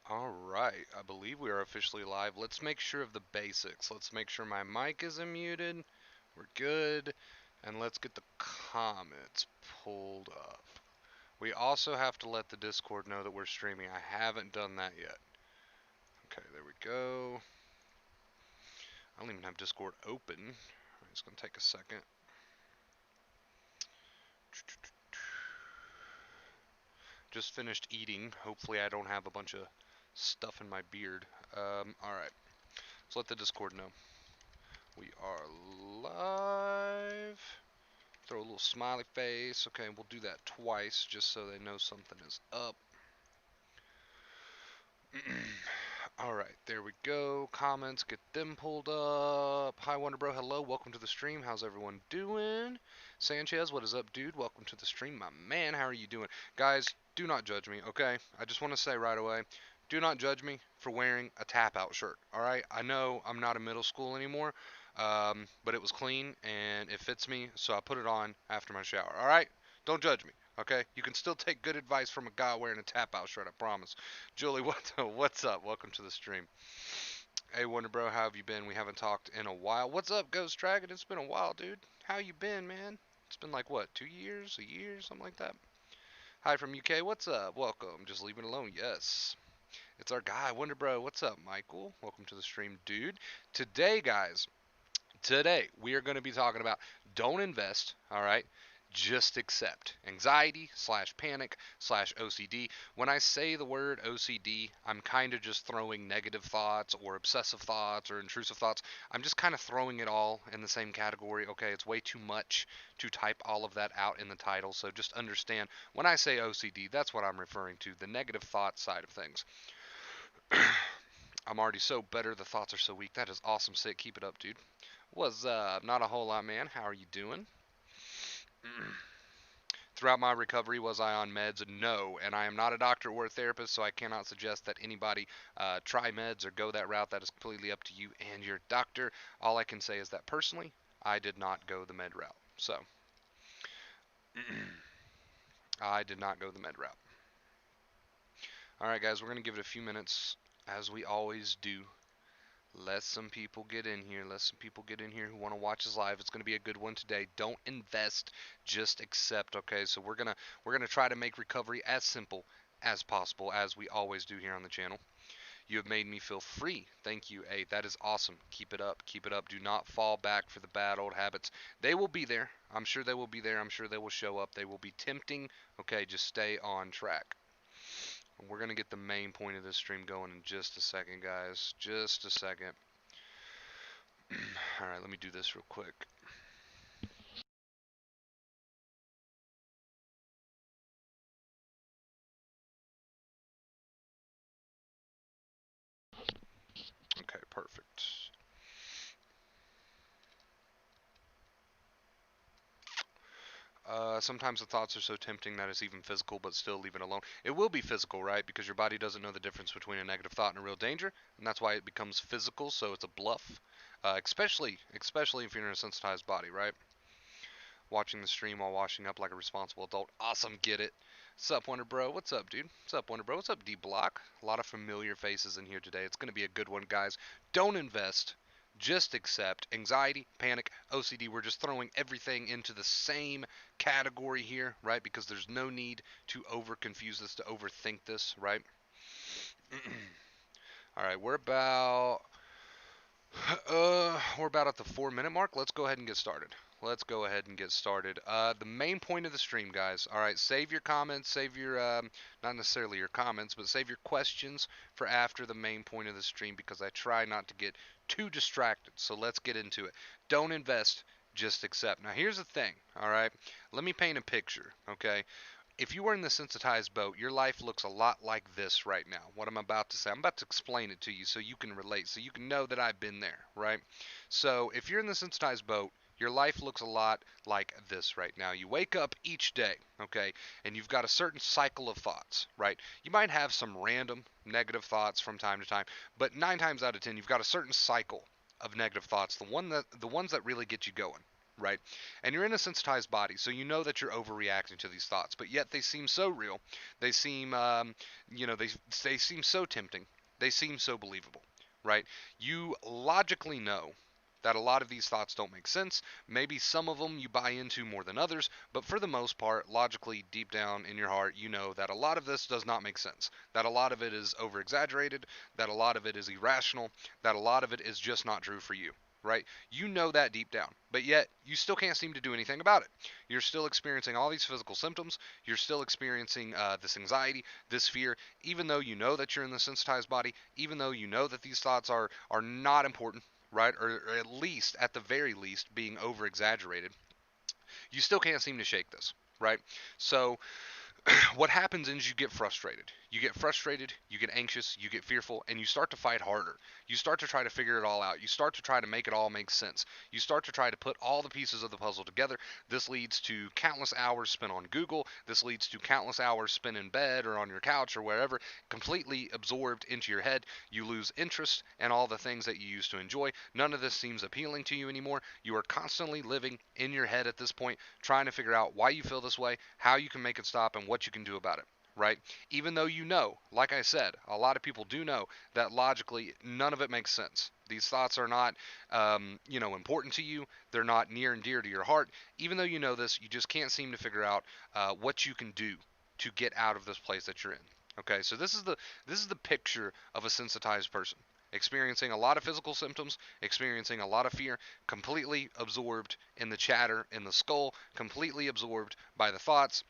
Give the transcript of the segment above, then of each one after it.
Alright, I believe we are officially live. Let's make sure of the basics. Let's make sure my mic isn't muted. We're good. And let's get the comments pulled up. We also have to let the Discord know that we're streaming. I haven't done that yet. Okay, there we go. I don't even have Discord open. It's going to take a second. Just finished eating. Hopefully I don't have a bunch of stuff in my beard. Alright, let's let the Discord know. We are live. Throw a little smiley face. Okay, we'll do that twice just so they know something is up. Alright, there we go. Comments, get them pulled up. Hi, Wonder Bro. Hello. Welcome to the stream. How's everyone doing? Sanchez, what is up, dude? Welcome to the stream, my man. How are you doing? Guys, do not judge me, okay? I just want to say right away, do not judge me for wearing a tap-out shirt, alright? I know I'm not in middle school anymore, but it was clean and it fits me, so I put it on after my shower, alright? Don't judge me. Okay, you can still take good advice from a guy wearing a tap-out shirt. I promise. Julie, what's up? Welcome to the stream. Hey, Wonder Bro, how have you been? We haven't talked in a while. What's up, Ghost Dragon? It's been a while, dude. How you been, man? It's been like what, 2 years, a year, something like that. Hi from UK. What's up? Welcome. Just leave it alone. Yes. It's our guy, Wonder Bro. What's up, Michael? Welcome to the stream, dude. Today, guys, today we are going to be talking about don't invest, all right? Just accept. Anxiety slash panic slash OCD. When I say the word OCD, I'm kind of just throwing negative thoughts or obsessive thoughts or intrusive thoughts. I'm just kind of throwing it all in the same category. Okay, it's way too much to type all of that out in the title. So just understand when I say OCD, that's what I'm referring to, the negative thought side of things. I'm already so better. The thoughts are so weak. That is awesome. Sick. Keep it up, dude. What's up? Not a whole lot, man. How are you doing? Throughout my recovery, was I on meds? No, and I am not a doctor or a therapist, so I cannot suggest that anybody try meds or go that route. That is completely up to you and your doctor. All I can say is that personally, I did not go the med route. So, I did not go the med route. All right, guys, we're going to give it a few minutes, as we always do. Let some people get in here. Let some people get in here who want to watch us live. It's going to be a good one today. Don't invest, just accept. Okay, so we're gonna try to make recovery as simple as possible, as we always do here on the channel. You have made me feel free. Thank you, A. That is awesome. Keep it up. Keep it up. Do not fall back for the bad old habits. They will be there. I'm sure they will be there. I'm sure they will show up. They will be tempting. Okay, just stay on track. We're going to get the main point of this stream going in just a second, guys. Just a second. Alright, let me do this real quick. Okay, perfect. Sometimes the thoughts are so tempting that it's even physical, but still leave it alone. It will be physical, right? Because your body doesn't know the difference between a negative thought and a real danger, and that's why it becomes physical, so it's a bluff. Especially if you're in a sensitized body, right? Watching the stream while washing up like a responsible adult. Awesome, get it. What's up, Wonder Bro? What's up, dude? What's up, Wonder Bro? What's up, D Block? A lot of familiar faces in here today. It's going to be a good one, guys. Don't invest. Just accept. Anxiety, panic, OCD. We're just throwing everything into the same category here, right? Because there's no need to over confuse this, to overthink this, right? All right, we're about at the 4 minute mark. Let's go ahead and get started. Let's go ahead and get started. The main point of the stream, guys. All right, save your comments, save your, not necessarily your comments, but save your questions for after the main point of the stream because I try not to get too distracted. So let's get into it. Don't invest, just accept. Now, here's the thing, all right? Let me paint a picture, okay? If you are in the sensitized boat, your life looks a lot like this right now. What I'm about to say, I'm about to explain it to you so you can relate, so you can know that I've been there, right? So if you're in the sensitized boat, your life looks a lot like this right now. You wake up each day, okay, and you've got a certain cycle of thoughts, right? You might have some random negative thoughts from time to time, but 9 times out of 10, you've got a certain cycle of negative thoughts, the ones that really get you going, right? And you're in a sensitized body, so you know that you're overreacting to these thoughts, but yet they seem so real. They seem, they seem so tempting. They seem so believable, right? You logically know that a lot of these thoughts don't make sense. Maybe some of them you buy into more than others, but for the most part, logically, deep down in your heart, you know that a lot of this does not make sense. That a lot of it is over exaggerated, that a lot of it is irrational, that a lot of it is just not true for you, right? You know that deep down, but yet you still can't seem to do anything about it. You're still experiencing all these physical symptoms. You're still experiencing this anxiety, this fear, even though you know that you're in the sensitized body, even though you know that these thoughts are not important, right? Or at least, at the very least, being over exaggerated. You still can't seem to shake this, right? So what happens is you get frustrated. You get frustrated, you get anxious, you get fearful, and you start to fight harder. You start to try to figure it all out. You start to try to make it all make sense. You start to try to put all the pieces of the puzzle together. This leads to countless hours spent on Google. This leads to countless hours spent in bed or on your couch or wherever, completely absorbed into your head. You lose interest in all the things that you used to enjoy. None of this seems appealing to you anymore. You are constantly living in your head at this point, trying to figure out why you feel this way, how you can make it stop, and what you can do about it, right? Even though you know, like I said, a lot of people do know that logically none of it makes sense. These thoughts are not, important to you. They're not near and dear to your heart. Even though you know this, you just can't seem to figure out what you can do to get out of this place that you're in. Okay, so this is the picture of a sensitized person experiencing a lot of physical symptoms, experiencing a lot of fear, completely absorbed in the chatter in the skull, completely absorbed by the thoughts.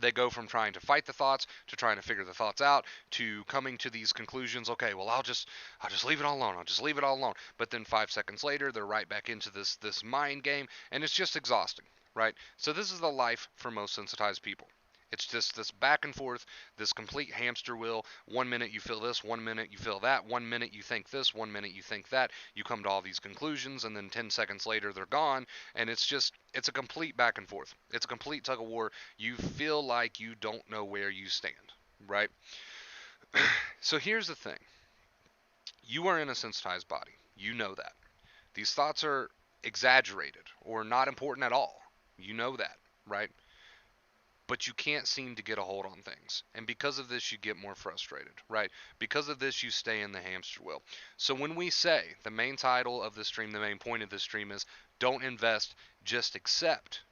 They go from trying to fight the thoughts to trying to figure the thoughts out to coming to these conclusions. Okay, well, I'll just leave it all alone. I'll just leave it all alone. But then 5 seconds later, they're right back into this mind game, and it's just exhausting, right? So this is the life for most sensitized people. It's just this back and forth, this complete hamster wheel. 1 minute you feel this, 1 minute you feel that, 1 minute you think this, 1 minute you think that. You come to all these conclusions, and then 10 seconds later they're gone, and it's a complete back and forth. It's a complete tug of war. You feel like you don't know where you stand, right? So here's the thing. You are in a sensitized body. You know that. These thoughts are exaggerated or not important at all. You know that, right? But you can't seem to get a hold on things. And because of this, you get more frustrated, right? Because of this, you stay in the hamster wheel. So when we say the main title of this stream, the main point of this stream is don't invest, just accept,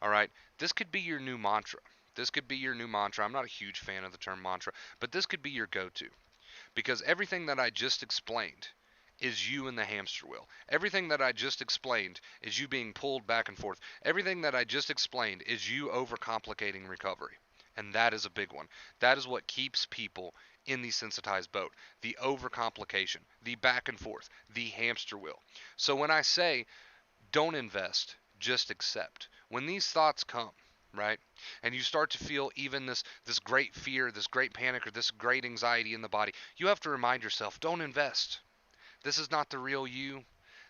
all right? This could be your new mantra. This could be your new mantra. I'm not a huge fan of the term mantra, but this could be your go to. Because everything that I just explained is you in the hamster wheel. Everything that I just explained is you being pulled back and forth. Everything that I just explained is you overcomplicating recovery. And that is a big one. That is what keeps people in the sensitized boat. The overcomplication, the back and forth, the hamster wheel. So when I say don't invest, just accept. When these thoughts come, right? And you start to feel even this great fear, this great panic, or this great anxiety in the body, you have to remind yourself, don't invest. This is not the real you.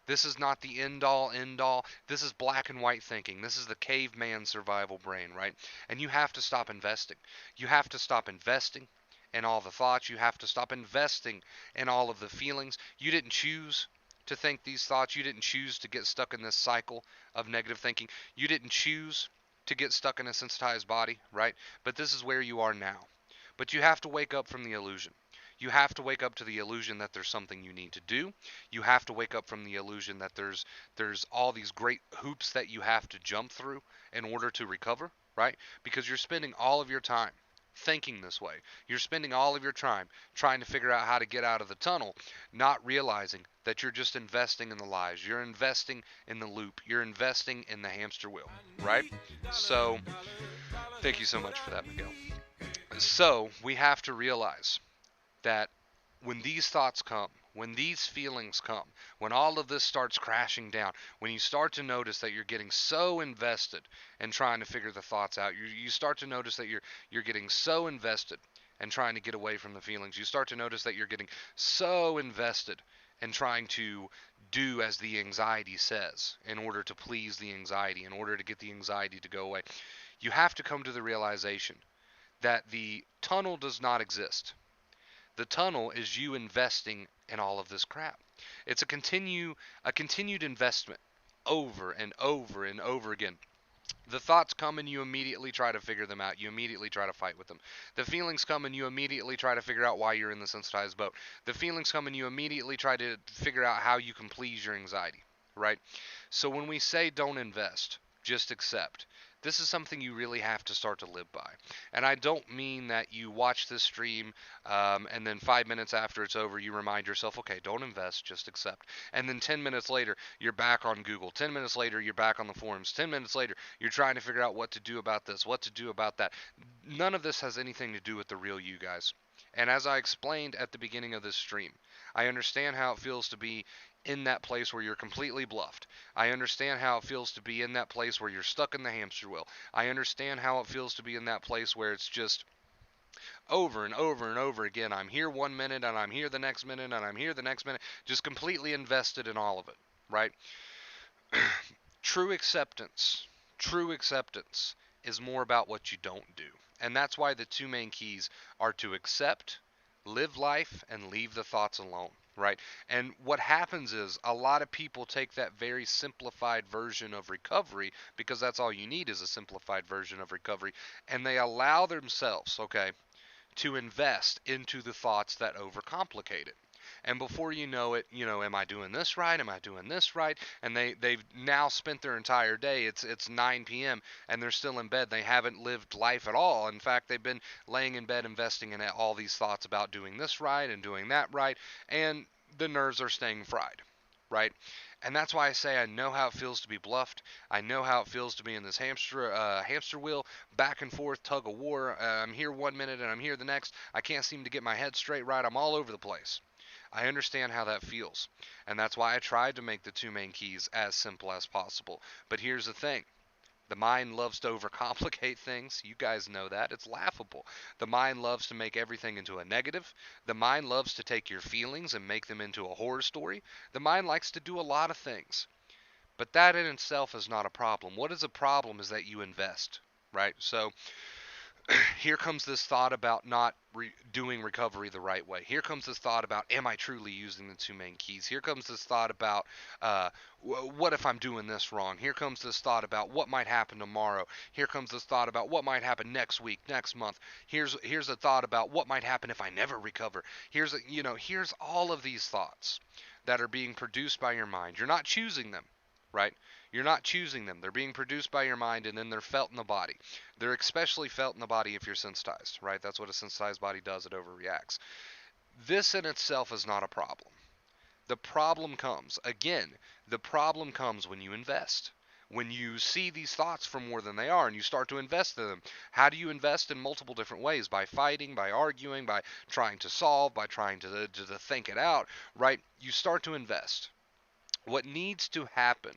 This is not the end all. This is black and white thinking. This is the caveman survival brain, right? And you have to stop investing. You have to stop investing in all the thoughts. You have to stop investing in all of the feelings. You didn't choose to think these thoughts. You didn't choose to get stuck in this cycle of negative thinking. You didn't choose to get stuck in a sensitized body, right? But this is where you are now. But you have to wake up from the illusion. You have to wake up to the illusion that there's something you need to do. You have to wake up from the illusion that there's all these great hoops that you have to jump through in order to recover, right? Because you're spending all of your time thinking this way. You're spending all of your time trying to figure out how to get out of the tunnel, not realizing that you're just investing in the lies. You're investing in the loop. You're investing in the hamster wheel, right? So, thank you so much for that, Miguel. So, we have to realize that when these thoughts come, when these feelings come, when all of this starts crashing down, when you start to notice that you're getting so invested in trying to figure the thoughts out, you start to notice that you're getting so invested in trying to get away from the feelings. You start to notice that you're getting so invested in trying to do as the anxiety says in order to please the anxiety, in order to get the anxiety to go away. You have to come to the realization that the tunnel does not exist. The tunnel is you investing in all of this crap. It's a continued investment over and over and over again. The thoughts come and you immediately try to figure them out. You immediately try to fight with them. The feelings come and you immediately try to figure out why you're in the sensitized boat. The feelings come and you immediately try to figure out how you can please your anxiety, right? So when we say don't invest, just accept, this is something you really have to start to live by. And I don't mean that you watch this stream and then 5 minutes after it's over, you remind yourself, okay, don't invest, just accept. And then 10 minutes later, you're back on Google. 10 minutes later, you're back on the forums. 10 minutes later, you're trying to figure out what to do about this, what to do about that. None of this has anything to do with the real you guys. And as I explained at the beginning of this stream, I understand how it feels to be in that place where you're completely bluffed. I understand how it feels to be in that place where you're stuck in the hamster wheel. I understand how it feels to be in that place where it's just over and over and over again. I'm here 1 minute and I'm here the next minute and I'm here the next minute, just completely invested in all of it, right? True acceptance, true acceptance is more about what you don't do. And that's why the two main keys are to accept, live life, and leave the thoughts alone, right? And what happens is a lot of people take that very simplified version of recovery, because that's all you need is a simplified version of recovery, and they allow themselves, okay, to invest into the thoughts that overcomplicate it. And before you know it, am I doing this right? Am I doing this right? And they've now spent their entire day. It's 9 p.m. and they're still in bed. They haven't lived life at all. In fact, they've been laying in bed investing in all these thoughts about doing this right and doing that right, and the nerves are staying fried, right? And that's why I say I know how it feels to be bluffed. I know how it feels to be in this hamster wheel, back and forth, tug of war. I'm here 1 minute and I'm here the next. I can't seem to get my head straight right. I'm all over the place. I understand how that feels. And that's why I tried to make the two main keys as simple as possible. But here's the thing. The mind loves to overcomplicate things. You guys know that. It's laughable. The mind loves to make everything into a negative. The mind loves to take your feelings and make them into a horror story. The mind likes to do a lot of things. But that in itself is not a problem. What is a problem is that you invest, right? So here comes this thought about not doing recovery the right way. Here comes this thought about, am I truly using the two main keys? Here comes this thought about, what if I'm doing this wrong? Here comes this thought about what might happen tomorrow. Here comes this thought about what might happen next week, next month. Here's a thought about what might happen if I never recover. Here's all of these thoughts that are being produced by your mind. You're not choosing them, right? You're not choosing them. They're being produced by your mind, and then they're felt in the body. They're especially felt in the body if you're sensitized, right? That's what a sensitized body does. It overreacts. This in itself is not a problem. The problem comes, again, the problem comes when you invest. When you see these thoughts for more than they are and you start to invest in them. How do you invest? In multiple different ways? By fighting, by arguing, by trying to solve, by trying to think it out, right? You start to invest. What needs to happen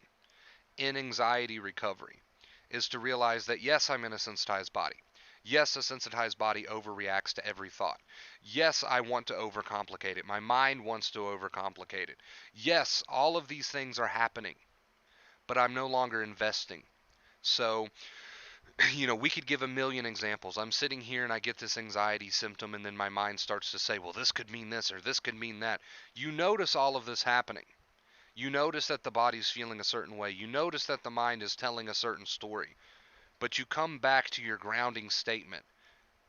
in anxiety recovery is to realize that yes, I'm in a sensitized body. Yes, a sensitized body overreacts to every thought. Yes, I want to overcomplicate it. My mind wants to overcomplicate it. Yes, all of these things are happening, but I'm no longer investing. So, we could give a million examples. I'm sitting here and I get this anxiety symptom, and then my mind starts to say, well, this could mean this or this could mean that. You notice all of this happening. You notice that the body's feeling a certain way. You notice that the mind is telling a certain story. But you come back to your grounding statement.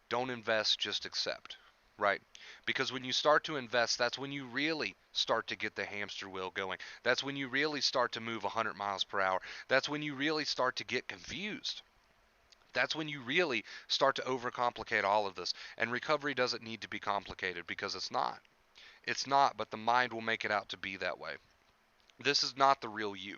Don't invest, just accept. Right? Because when you start to invest, that's when you really start to get the hamster wheel going. That's when you really start to move 100 miles per hour. That's when you really start to get confused. That's when you really start to overcomplicate all of this. And recovery doesn't need to be complicated, because it's not. It's not, but the mind will make it out to be that way. This is not the real you.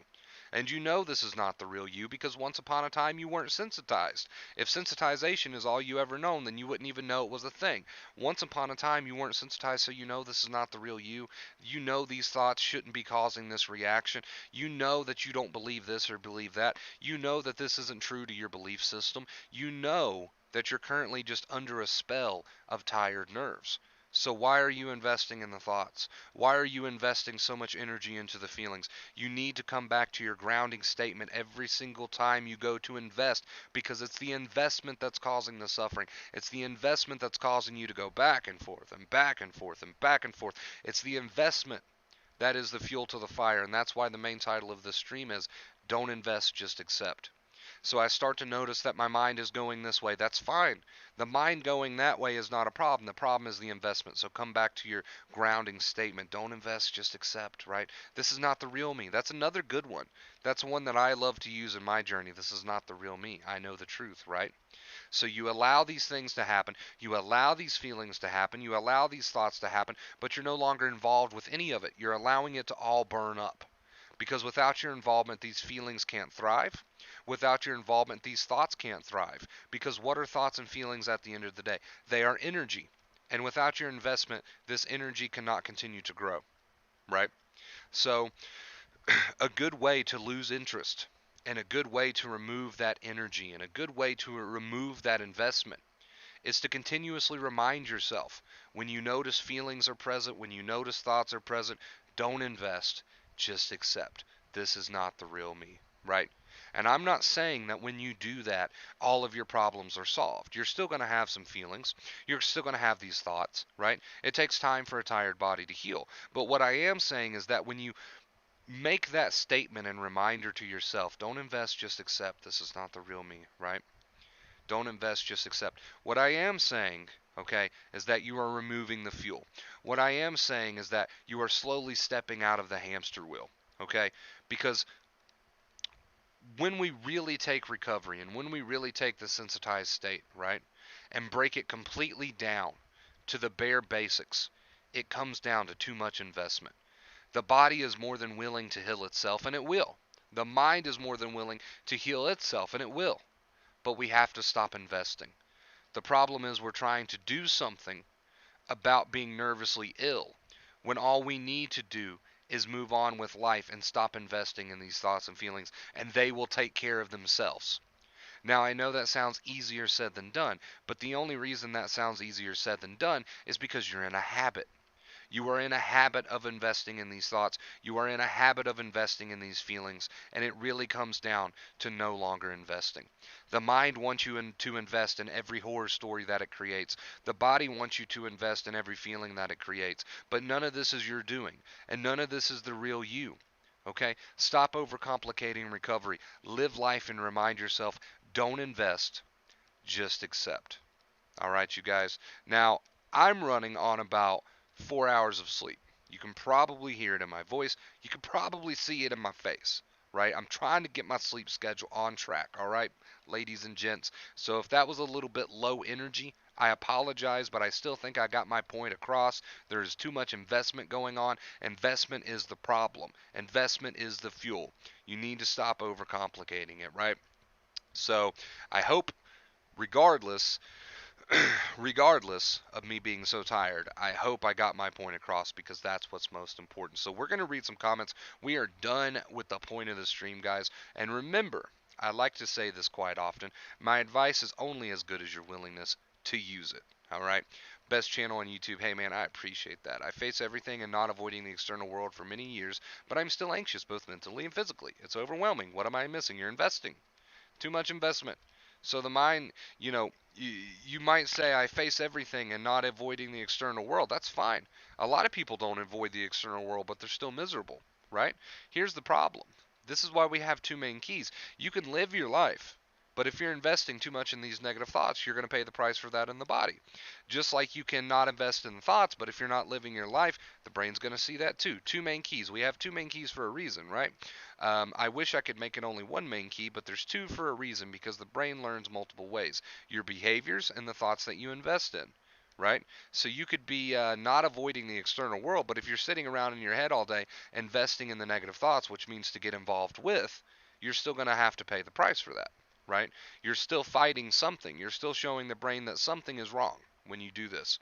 And you know this is not the real you because once upon a time you weren't sensitized. If sensitization is all you ever known, then you wouldn't even know it was a thing. Once upon a time you weren't sensitized, so you know this is not the real you. You know these thoughts shouldn't be causing this reaction. You know that you don't believe this or believe that. You know that this isn't true to your belief system. You know that you're currently just under a spell of tired nerves. So why are you investing in the thoughts? Why are you investing so much energy into the feelings? You need to come back to your grounding statement every single time you go to invest, because it's the investment that's causing the suffering. It's the investment that's causing you to go back and forth and back and forth and back and forth. It's the investment That is the fuel to the fire, and that's why the main title of this stream is Don't Invest, Just Accept. So I start to notice that my mind is going this way. That's fine. The mind going that way is not a problem. The problem is the investment. So come back to your grounding statement. Don't invest, just accept, right? This is not the real me. That's another good one. That's one that I love to use in my journey. This is not the real me. I know the truth, right? So you allow these things to happen. You allow these feelings to happen. You allow these thoughts to happen, but you're no longer involved with any of it. You're allowing it to all burn up. Because without your involvement, these feelings can't thrive. Without your involvement, these thoughts can't thrive. Because what are thoughts and feelings at the end of the day? They are energy. And without your investment, this energy cannot continue to grow, right? So, a good way to lose interest and a good way to remove that energy and a good way to remove that investment is to continuously remind yourself when you notice feelings are present, when you notice thoughts are present, don't invest, just accept. This is not the real me, right? And I'm not saying that when you do that, all of your problems are solved. You're still going to have some feelings. You're still going to have these thoughts, right? It takes time for a tired body to heal. But what I am saying is that when you make that statement and reminder to yourself, don't invest, just accept. This is not the real me, right? Don't invest, just accept. What I am saying, okay, is that you are removing the fuel. What I am saying is that you are slowly stepping out of the hamster wheel, okay? Because when we really take recovery and when we really take the sensitized state, right, and break it completely down to the bare basics, it comes down to too much investment. The body is more than willing to heal itself, and it will. The mind is more than willing to heal itself, and it will. But we have to stop investing. The problem is we're trying to do something about being nervously ill when all we need to do is move on with life and stop investing in these thoughts and feelings, and they will take care of themselves. Now, I know that sounds easier said than done, but the only reason that sounds easier said than done is because you're in a habit. You are in a habit of investing in these thoughts. You are in a habit of investing in these feelings, and it really comes down to no longer investing. The mind wants you to invest in every horror story that it creates. The body wants you to invest in every feeling that it creates. But none of this is your doing, and none of this is the real you. Okay? Stop overcomplicating recovery. Live life and remind yourself, don't invest, just accept. All right, you guys. Now, I'm running on about 4 hours of sleep. You can probably hear it in my voice. You can probably see it in my face, right? I'm trying to get my sleep schedule on track, all right, ladies and gents. So if that was a little bit low energy, I apologize, but I still think I got my point across. There's too much investment going on. Investment is the problem. Investment is the fuel. You need to stop overcomplicating it, right? So I hope, regardless, regardless of me being so tired, I hope I got my point across because that's what's most important. So we're going to read some comments. We are done with the point of the stream, guys. And remember, I like to say this quite often, my advice is only as good as your willingness to use it. All right? Best channel on YouTube. Hey man, I appreciate that. I face everything and not avoiding the external world for many years, but I'm still anxious both mentally and physically. It's overwhelming. What am I missing? You're investing. Too much investment. So the mind, you might say I face everything and not avoiding the external world. That's fine. A lot of people don't avoid the external world, but they're still miserable, right? Here's the problem. This is why we have two main keys. You can live your life, but if you're investing too much in these negative thoughts, you're going to pay the price for that in the body. Just like you cannot invest in thoughts, but if you're not living your life, the brain's going to see that too. Two main keys. We have two main keys for a reason, right? I wish I could make it only one main key, but there's two for a reason because the brain learns multiple ways. Your behaviors and the thoughts that you invest in, right? So you could be not avoiding the external world, but if you're sitting around in your head all day investing in the negative thoughts, which means to get involved with, you're still going to have to pay the price for that, right? You're still fighting something. You're still showing the brain that something is wrong when you do this,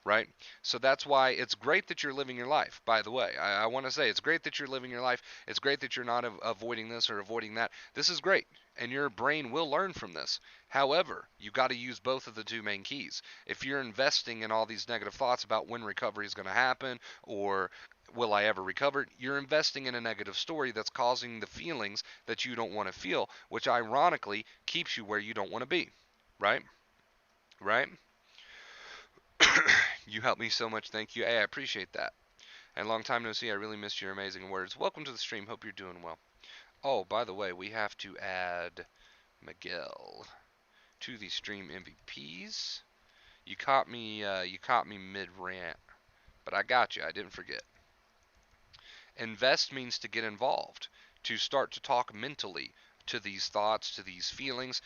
right? So that's why it's great that you're living your life, by the way. I want to say it's great that you're living your life. It's great that you're not avoiding this or avoiding that. This is great, and your brain will learn from this. However, you got to use both of the two main keys. If you're investing in all these negative thoughts about when recovery is going to happen or will I ever recover, you're investing in a negative story that's causing the feelings that you don't want to feel, which ironically keeps you where you don't want to be, right? Right? You helped me so much. Thank you. Hey, I appreciate that. And long time no see, I really missed your amazing words. Welcome to the stream, hope you're doing well. Oh, by the way, we have to add Miguel to the stream MVPs. You caught me mid-rant, but I got you, I didn't forget. Invest means to get involved, to start to talk mentally to these thoughts, to these feelings.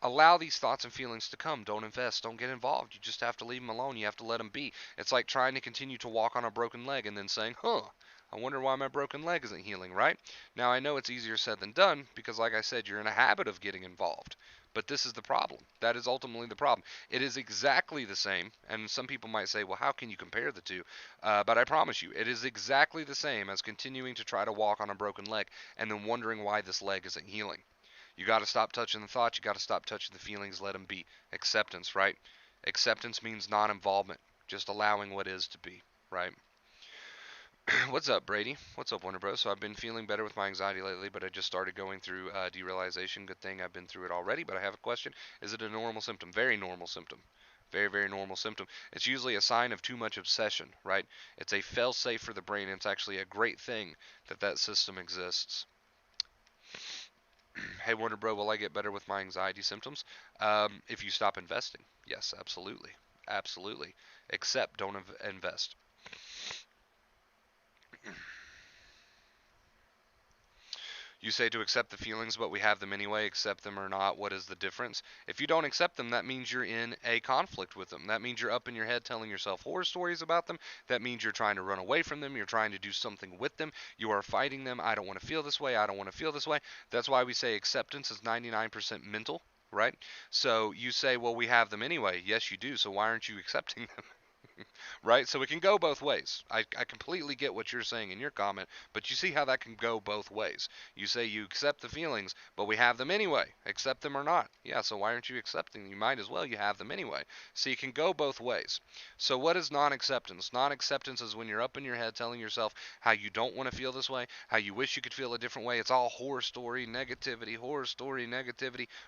Allow these thoughts and feelings to come. Don't invest. Don't get involved. You just have to leave them alone. You have to let them be. It's like trying to continue to walk on a broken leg and then saying, I wonder why my broken leg isn't healing, right? Now, I know it's easier said than done because, like I said, you're in a habit of getting involved. But this is the problem. That is ultimately the problem. It is exactly the same, and some people might say, well, how can you compare the two? But I promise you, it is exactly the same as continuing to try to walk on a broken leg and then wondering why this leg isn't healing. You got to stop touching the thoughts. You got to stop touching the feelings. Let them be. Acceptance, right? Acceptance means non-involvement, just allowing what is to be, right? What's up, Brady? What's up, Wonder Bro? So I've been feeling better with my anxiety lately, but I just started going through derealization. Good thing I've been through it already, but I have a question. Is it a normal symptom? Very normal symptom. Very, very normal symptom. It's usually a sign of too much obsession, right? It's a fail-safe for the brain, and it's actually a great thing that that system exists. Hey, Wonder Bro, will I get better with my anxiety symptoms? If you stop investing. Yes, absolutely. Absolutely. Except don't invest. You say to accept the feelings, but we have them anyway. Accept them or not, what is the difference? If you don't accept them, that means you're in a conflict with them. That means you're up in your head telling yourself horror stories about them. That means you're trying to run away from them. You're trying to do something with them. You are fighting them. I don't want to feel this way. I don't want to feel this way. That's why we say acceptance is 99% mental, right? So you say, well, we have them anyway. Yes, you do. So why aren't you accepting them? Right? So it can go both ways. I completely get what you're saying in your comment, but you see how that can go both ways. You say you accept the feelings, but we have them anyway. Accept them or not. Yeah, so why aren't you accepting them? You might as well. You have them anyway. So you can go both ways. So what is non-acceptance? Non-acceptance is when you're up in your head telling yourself how you don't want to feel this way, how you wish you could feel a different way. It's all horror story, negativity,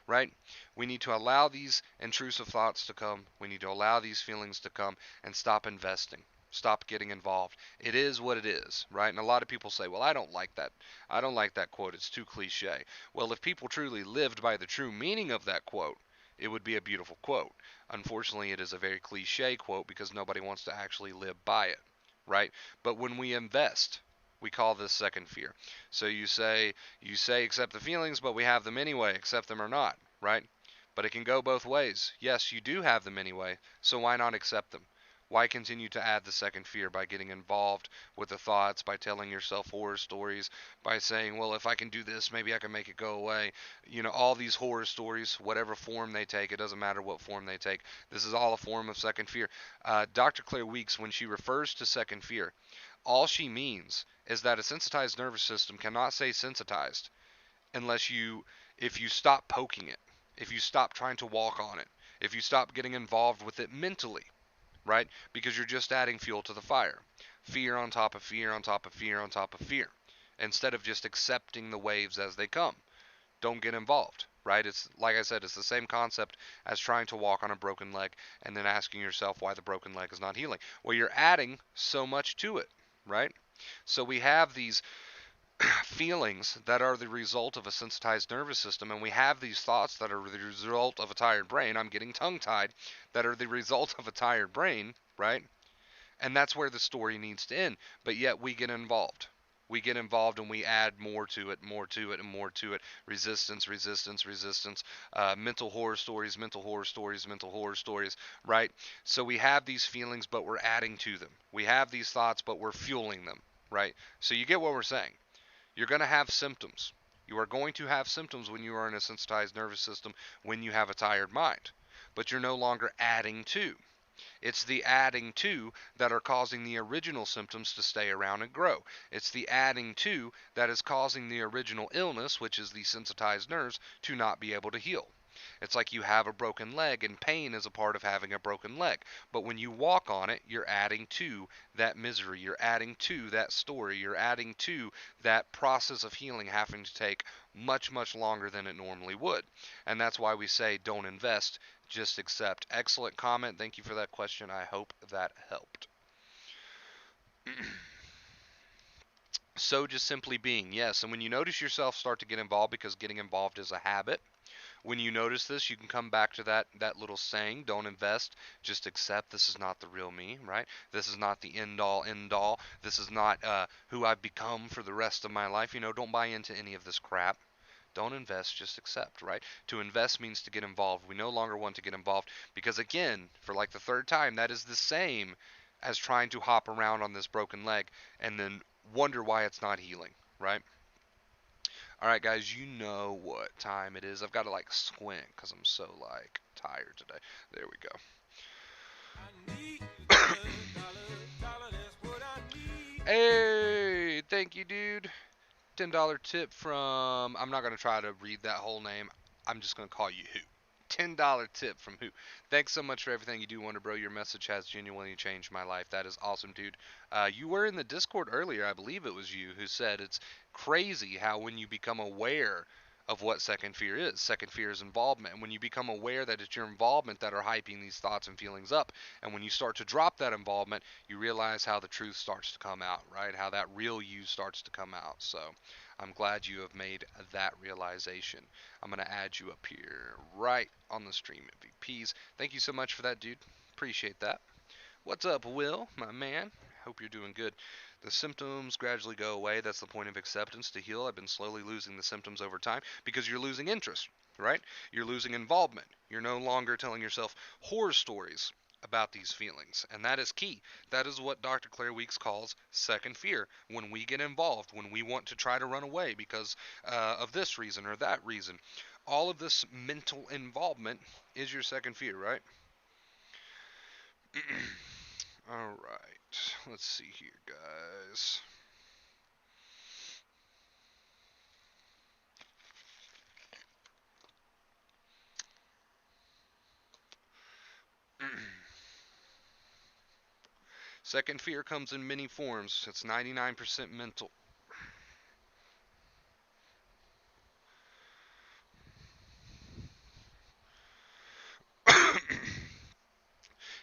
right? We need to allow these intrusive thoughts to come. We need to allow these feelings to come and stop investing. Stop getting involved. It is what it is, right? And a lot of people say, well, I don't like that. I don't like that quote. It's too cliche. Well, if people truly lived by the true meaning of that quote, it would be a beautiful quote. Unfortunately, it is a very cliche quote because nobody wants to actually live by it, right? But when we invest, we call this second fear. So you say accept the feelings, but we have them anyway, accept them or not, right? But it can go both ways. Yes, you do have them anyway, so why not accept them? Why continue to add the second fear by getting involved with the thoughts, by telling yourself horror stories, by saying, well, if I can do this, maybe I can make it go away? You know, all these horror stories, whatever form they take, it doesn't matter what form they take. This is all a form of second fear. Dr. Claire Weeks, when she refers to second fear, all she means is that a sensitized nervous system cannot stay sensitized unless if you stop poking it, if you stop trying to walk on it, if you stop getting involved with it mentally, right? Because you're just adding fuel to the fire. Fear on top of fear on top of fear on top of fear. Instead of just accepting the waves as they come. Don't get involved, right? It's like I said, it's the same concept as trying to walk on a broken leg and then asking yourself why the broken leg is not healing. Well, you're adding so much to it, right? So we have these feelings that are the result of a sensitized nervous system, and we have these thoughts that are the result of a tired brain. I'm getting tongue tied, that are the result of a tired brain, right? And that's where the story needs to end. But yet we get involved. We get involved and we add more to it, more to it, and more to it. Resistance. Mental horror stories, mental horror stories, mental horror stories, right? So we have these feelings, but we're adding to them. We have these thoughts, but we're fueling them, right? So you get what we're saying. You're going to have symptoms. You are going to have symptoms when you are in a sensitized nervous system, when you have a tired mind. But you're no longer adding to. It's the adding to that are causing the original symptoms to stay around and grow. It's the adding to that is causing the original illness, which is the sensitized nerves, to not be able to heal. It's like you have a broken leg, and pain is a part of having a broken leg. But when you walk on it, you're adding to that misery. You're adding to that story. You're adding to that process of healing having to take much, much longer than it normally would. And that's why we say don't invest, just accept. Excellent comment. Thank you for that question. I hope that helped. So just simply being, yes. And when you notice yourself start to get involved, because getting involved is a habit, when you notice this, you can come back to that little saying, don't invest, just accept this is not the real me, right? This is not the end all. This is not who I've become for the rest of my life. Don't buy into any of this crap. Don't invest, just accept, right? To invest means to get involved. We no longer want to get involved because, again, for like the third time, that is the same as trying to hop around on this broken leg and then wonder why it's not healing, right? All right, guys, you know what time it is. I've got to like squint because I'm so like tired today. There we go. Hey, thank you, dude. $10 tip from, I'm not going to try to read that whole name. I'm just going to call you Who. $10 tip from Who. Thanks so much for everything you do, Wonder Bro. Your message has genuinely changed my life. That is awesome, dude. You were in the Discord earlier. I believe it was you who said it's crazy how when you become aware of what second fear is involvement. And when you become aware that it's your involvement that are hyping these thoughts and feelings up, and when you start to drop that involvement, you realize how the truth starts to come out, right? How that real you starts to come out. So I'm glad you have made that realization. I'm going to add you up here right on the stream MVPs. Thank you so much for that, dude. Appreciate that. What's up, Will, my man? Hope you're doing good. The symptoms gradually go away. That's the point of acceptance to heal. I've been slowly losing the symptoms over time because you're losing interest, right? You're losing involvement. You're no longer telling yourself horror stories about these feelings. And that is key. That is what Dr. Claire Weeks calls second fear. When we get involved, when we want to try to run away because of this reason or that reason, all of this mental involvement is your second fear, right? All right. Let's see here, guys. Second fear comes in many forms. It's 99% mental.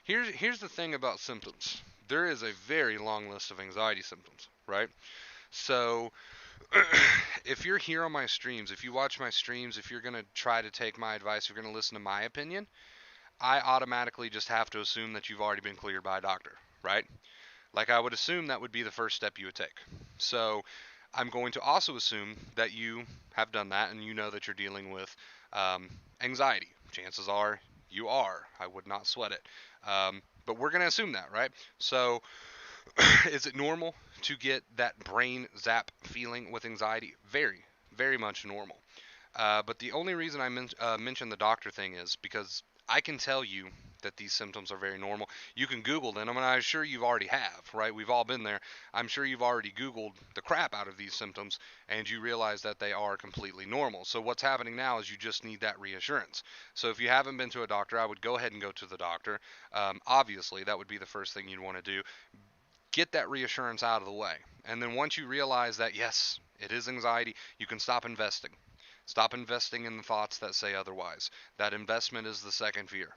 Here's the thing about symptoms. There is a very long list of anxiety symptoms, right? So if you're here on my streams, if you watch my streams, if you're going to try to take my advice, if you're going to listen to my opinion, I automatically just have to assume that you've already been cleared by a doctor, right? Like I would assume that would be the first step you would take. So I'm going to also assume that you have done that and you know that you're dealing with anxiety. Chances are you are. I would not sweat it. But we're going to assume that, right? So is it normal to get that brain zap feeling with anxiety? Very, very much normal. But the only reason I mentioned the doctor thing is because I can tell you that these symptoms are very normal. You can Google them, and I'm sure you've already have, right? We've all been there. I'm sure you've already Googled the crap out of these symptoms, and you realize that they are completely normal. So what's happening now is you just need that reassurance. So if you haven't been to a doctor, I would go ahead and go to the doctor. Obviously, that would be the first thing you'd want to do. Get that reassurance out of the way. And then once you realize that, yes, it is anxiety, you can stop investing. Stop investing in the thoughts that say otherwise. That investment is the second fear,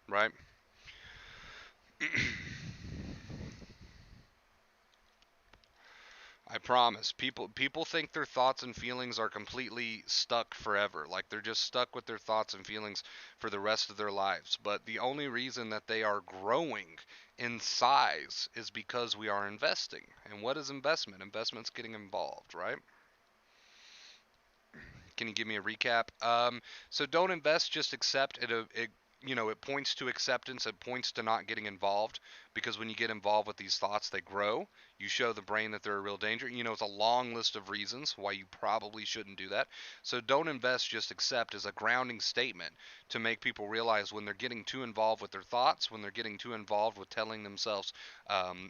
right? I promise. People think their thoughts and feelings are completely stuck forever. Like they're just stuck with their thoughts and feelings for the rest of their lives. But the only reason that they are growing in size is because we are investing. And what is investment? Investment's getting involved, right? Can you give me a recap? So don't invest, just accept. It points to acceptance. It points to not getting involved because when you get involved with these thoughts, they grow. You show the brain that they're a real danger. It's a long list of reasons why you probably shouldn't do that. So don't invest, just accept is a grounding statement to make people realize when they're getting too involved with their thoughts, when they're getting too involved with telling themselves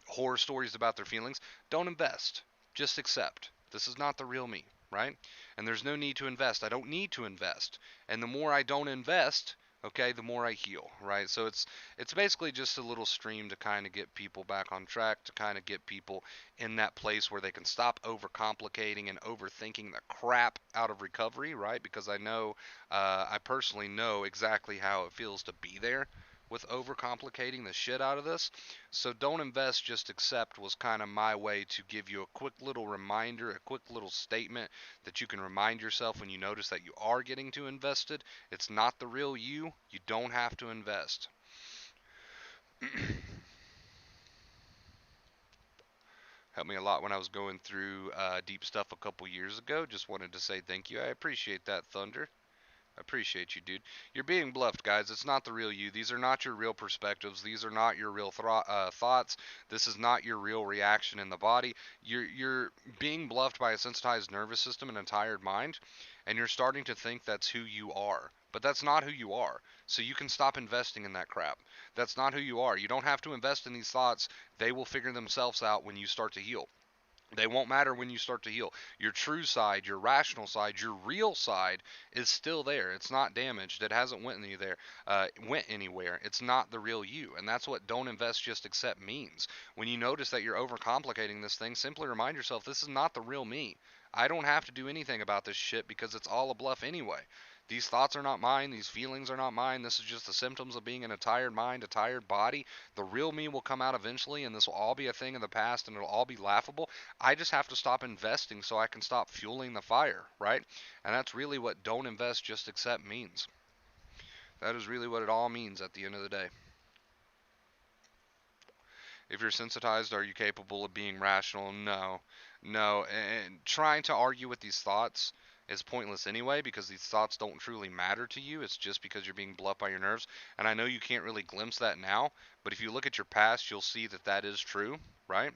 horror stories about their feelings, don't invest. Just accept. This is not the real me, right? And there's no need to invest. I don't need to invest. And the more I don't invest, okay, the more I heal, right? So it's basically just a little stream to kind of get people back on track, to kind of get people in that place where they can stop overcomplicating and overthinking the crap out of recovery, right? Because I personally know exactly how it feels to be there, with overcomplicating the shit out of this. So don't invest, just accept was kind of my way to give you a quick little reminder, a quick little statement that you can remind yourself when you notice that you are getting too invested. It's not the real you. You don't have to invest. Helped me a lot when I was going through deep stuff a couple years ago. Just wanted to say thank you. I appreciate that, Thunder. I appreciate you, dude. You're being bluffed, guys. It's not the real you. These are not your real perspectives. These are not your real thoughts. This is not your real reaction in the body. You're being bluffed by a sensitized nervous system and a tired mind, and you're starting to think that's who you are. But that's not who you are. So you can stop investing in that crap. That's not who you are. You don't have to invest in these thoughts. They will figure themselves out when you start to heal. They won't matter when you start to heal. Your true side, your rational side, your real side is still there. It's not damaged. It hasn't went anywhere. It's not the real you, and that's what "don't invest, just accept" means. When you notice that you're overcomplicating this thing, simply remind yourself this is not the real me. I don't have to do anything about this shit because it's all a bluff anyway. These thoughts are not mine. These feelings are not mine. This is just the symptoms of being in a tired mind, a tired body. The real me will come out eventually, and this will all be a thing of the past, and it'll all be laughable. I just have to stop investing so I can stop fueling the fire, right? And that's really what "don't invest, just accept" means. That is really what it all means at the end of the day. If you're sensitized, are you capable of being rational? No. No. And trying to argue with these thoughts is pointless anyway because these thoughts don't truly matter to you. It's just because you're being bluffed by your nerves. And I know you can't really glimpse that now, but if you look at your past, you'll see that that is true, right?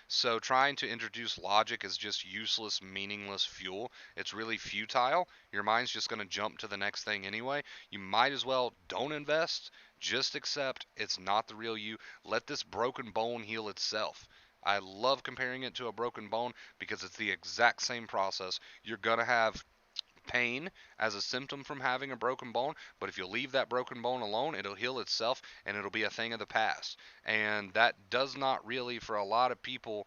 So trying to introduce logic is just useless, meaningless fuel. It's really futile. Your mind's just going to jump to the next thing anyway. You might as well don't invest. Just accept it's not the real you. Let this broken bone heal itself. I love comparing it to a broken bone because it's the exact same process. You're going to have pain as a symptom from having a broken bone, but if you leave that broken bone alone, it'll heal itself and it'll be a thing of the past. And that does not really, for a lot of people,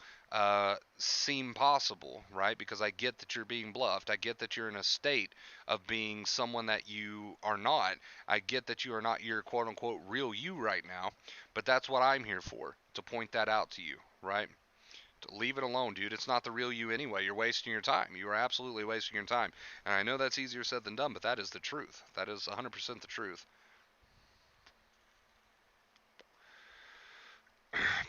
seem possible, right? Because I get that you're being bluffed. I get that you're in a state of being someone that you are not. I get that you are not your quote unquote real you right now, but that's what I'm here for, to point that out to you, right? Leave it alone, dude. It's not the real you anyway. You're wasting your time. You are absolutely wasting your time. And I know that's easier said than done, but that is the truth. That is 100% the truth.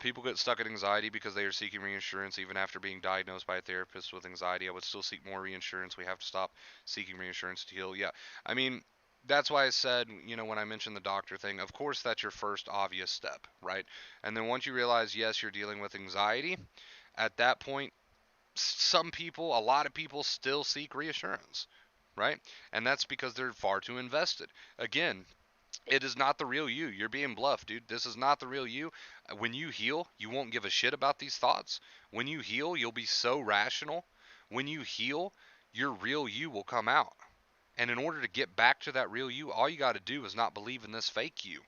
People get stuck in anxiety because they are seeking reinsurance even after being diagnosed by a therapist with anxiety. I would still seek more reinsurance. We have to stop seeking reinsurance to heal. Yeah. I mean, that's why I said, when I mentioned the doctor thing, of course that's your first obvious step, right? And then once you realize, yes, you're dealing with anxiety, at that point, some people, a lot of people still seek reassurance, right? And that's because they're far too invested. Again, it is not the real you. You're being bluffed, dude. This is not the real you. When you heal, you won't give a shit about these thoughts. When you heal, you'll be so rational. When you heal, your real you will come out. And in order to get back to that real you, all you got to do is not believe in this fake you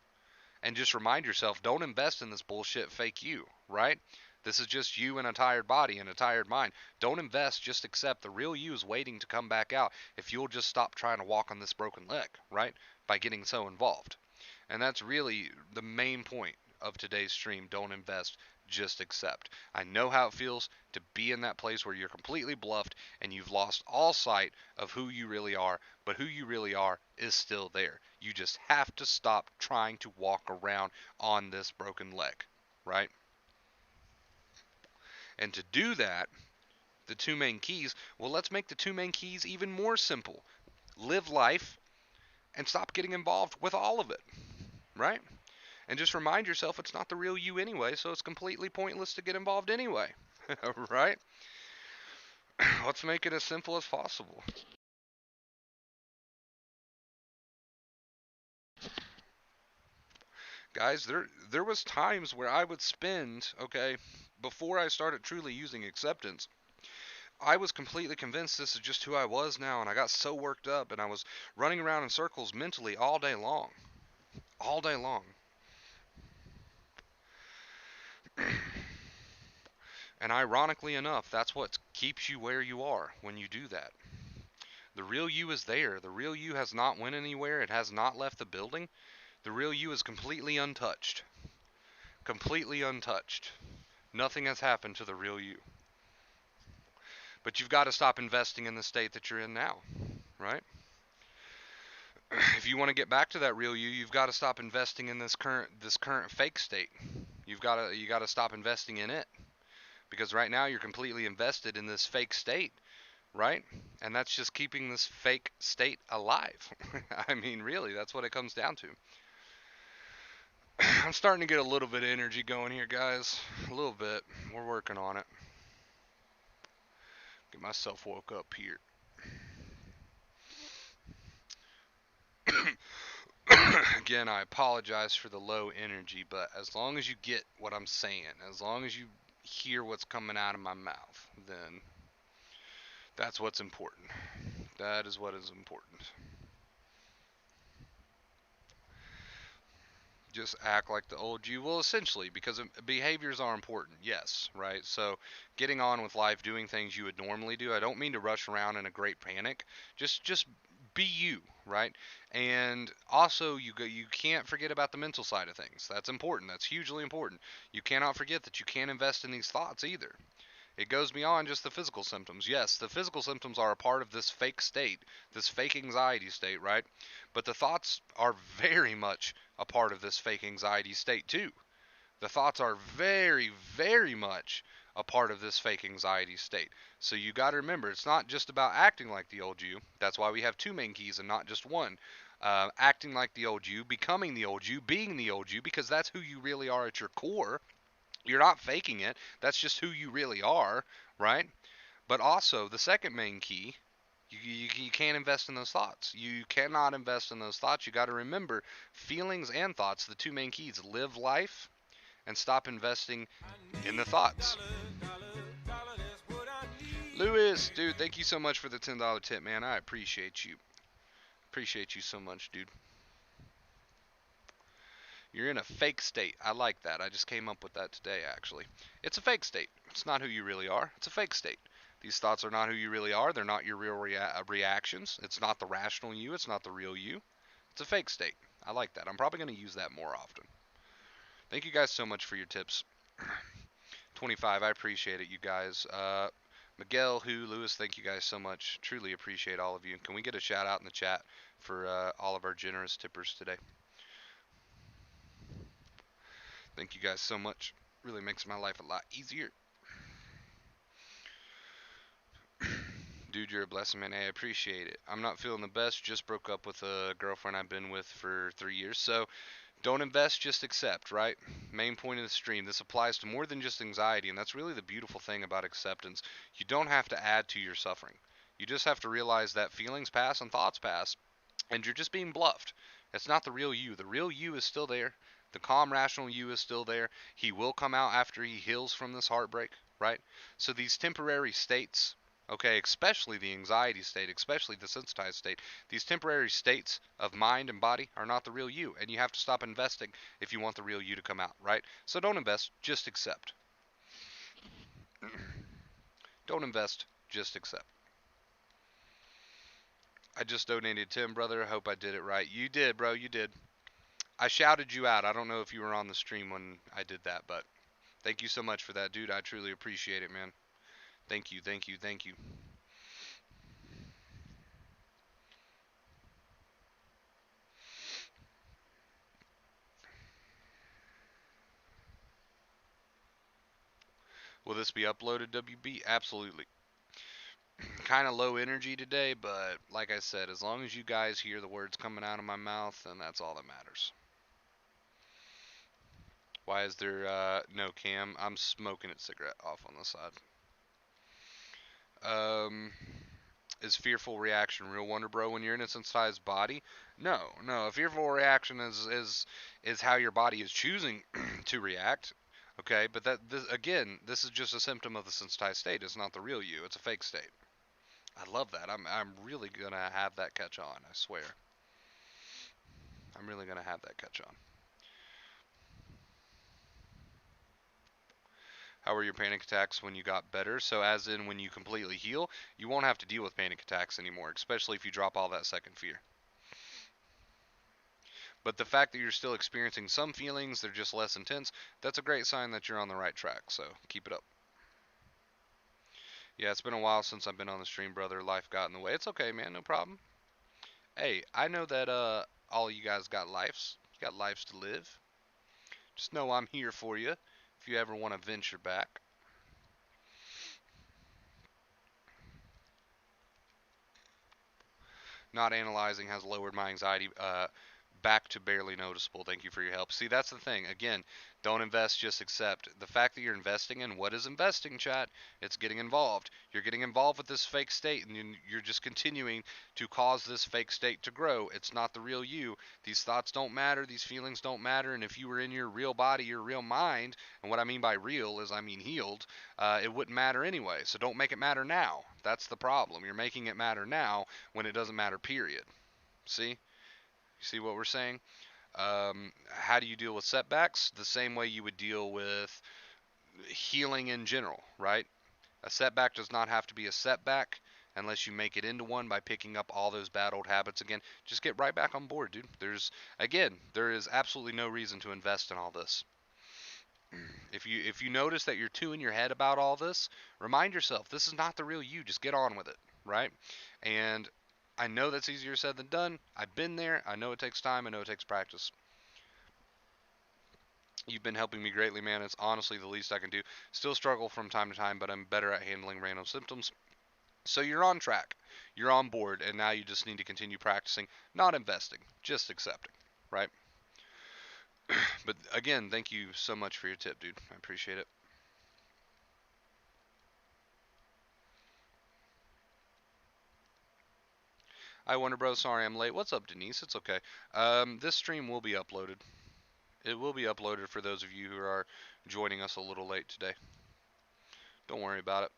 and just remind yourself, don't invest in this bullshit fake you, right? This is just you in a tired body and a tired mind. Don't invest, just accept the real you is waiting to come back out if you'll just stop trying to walk on this broken leg, right? By getting so involved. And that's really the main point of today's stream. Don't invest, just accept. I know how it feels to be in that place where you're completely bluffed and you've lost all sight of who you really are, but who you really are is still there. You just have to stop trying to walk around on this broken leg, right? And to do that, the two main keys, well, let's make the two main keys even more simple. Live life and stop getting involved with all of it, right? And just remind yourself it's not the real you anyway, so it's completely pointless to get involved anyway. Right? Let's make it as simple as possible. Guys, there was times where I would spend, okay, before I started truly using acceptance, I was completely convinced this is just who I was now, and I got so worked up and I was running around in circles mentally all day long. All day long. And ironically enough, that's what keeps you where you are when you do that. The real you is there. The real you has not went anywhere. It has not left the building. The real you is completely untouched. Completely untouched. Nothing has happened to the real you. But you've got to stop investing in the state that you're in now, right? If you want to get back to that real you, you've got to stop investing in this current fake state. You got to stop investing in it, because right now you're completely invested in this fake state, right? And that's just keeping this fake state alive. I mean, really, that's what it comes down to. I'm starting to get a little bit of energy going here, guys. A little bit. We're working on it. Get myself woke up here. Again, I apologize for the low energy, but as long as you get what I'm saying, as long as you hear what's coming out of my mouth, then that's what's important. That is what is important. Just act like the old you. Well, essentially, because behaviors are important, yes, right? So, getting on with life, doing things you would normally do. I don't mean to rush around in a great panic. Just be you, right? And also, you can't forget about the mental side of things. That's important. That's hugely important. You cannot forget that you can't invest in these thoughts either. It goes beyond just the physical symptoms. Yes, the physical symptoms are a part of this fake state, this fake anxiety state, right? But the thoughts are very much a part of this fake anxiety state, too. The thoughts are very, very much a part of this fake anxiety state. So you got to remember, it's not just about acting like the old you. That's why we have two main keys and not just one. Acting like the old you, becoming the old you, being the old you, because that's who you really are at your core. You're not faking it. That's just who you really are, right? But also, the second main key, you can't invest in those thoughts. You cannot invest in those thoughts. You got to remember, feelings and thoughts, the two main keys. Live life and stop investing in the thoughts. Lewis, dude, thank you so much for the $10 tip, man. I appreciate you. Appreciate you so much, dude. You're in a fake state. I like that. I just came up with that today, actually. It's a fake state. It's not who you really are. It's a fake state. These thoughts are not who you really are. They're not your real reactions. It's not the rational you. It's not the real you. It's a fake state. I like that. I'm probably going to use that more often. Thank you guys so much for your tips. 25, I appreciate it, you guys. Miguel, Lewis, thank you guys so much. Truly appreciate all of you. Can we get a shout out in the chat for all of our generous tippers today? Thank you guys so much. Really makes my life a lot easier. Dude, you're a blessing, man. Hey, I appreciate it. I'm not feeling the best. Just broke up with a girlfriend I've been with for 3 years. So don't invest, just accept, right? Main point of the stream. This applies to more than just anxiety, and that's really the beautiful thing about acceptance. You don't have to add to your suffering. You just have to realize that feelings pass and thoughts pass, and you're just being bluffed. It's not the real you. The real you is still there. The calm, rational you is still there. He will come out after he heals from this heartbreak, right? So these temporary states, okay, especially the anxiety state, especially the sensitized state, these temporary states of mind and body are not the real you, and you have to stop investing if you want the real you to come out, right? So don't invest, just accept. Don't invest, just accept. I just donated 10, brother. I hope I did it right. You did, bro. You did. I shouted you out. I don't know if you were on the stream when I did that, but thank you so much for that, dude. I truly appreciate it, man. Thank you, thank you, thank you. Will this be uploaded, WB? Absolutely. Kind of low energy today, but like I said, as long as you guys hear the words coming out of my mouth, then that's all that matters. Why is there no cam? I'm smoking a cigarette off on the side. Is fearful reaction real, Wonder Bro, when you're in a sensitized body? No, no. A fearful reaction is how your body is choosing to react. Okay, but this is just a symptom of the sensitized state. It's not the real you. It's a fake state. I love that. I'm really gonna have that catch on. I swear. I'm really gonna have that catch on. How were your panic attacks when you got better? So as in when you completely heal, you won't have to deal with panic attacks anymore, especially if you drop all that second fear. But the fact that you're still experiencing some feelings, they're just less intense, that's a great sign that you're on the right track. So keep it up. Yeah, it's been a while since I've been on the stream, brother. Life got in the way. It's okay, man. No problem. Hey, I know that all you guys got lives. You got lives to live. Just know I'm here for you if you ever want to venture back. Not analyzing has lowered my anxiety back to barely noticeable. Thank you for your help. See, that's the thing. Again, don't invest, just accept. The fact that you're investing in what is investing, chat, it's getting involved. You're getting involved with this fake state, and you're just continuing to cause this fake state to grow. It's not the real you. These thoughts don't matter. These feelings don't matter. And if you were in your real body, your real mind, and what I mean by real is I mean healed, it wouldn't matter anyway. So don't make it matter now. That's the problem. You're making it matter now when it doesn't matter, period. See? You see what we're saying? How do you deal with setbacks? The same way you would deal with healing in general, right? A setback does not have to be a setback unless you make it into one by picking up all those bad old habits again. Just get right back on board, dude. There is absolutely no reason to invest in all this. If you notice that you're too in your head about all this, remind yourself this is not the real you. Just get on with it, right? And I know that's easier said than done. I've been there. I know it takes time. I know it takes practice. You've been helping me greatly, man. It's honestly the least I can do. Still struggle from time to time, but I'm better at handling random symptoms. So you're on track. You're on board, and now you just need to continue practicing, not investing, just accepting, right? But again, thank you so much for your tip, dude. I appreciate it. I wonder, bro. Sorry I'm late. What's up, Denise? It's okay. This stream will be uploaded. It will be uploaded for those of you who are joining us a little late today. Don't worry about it.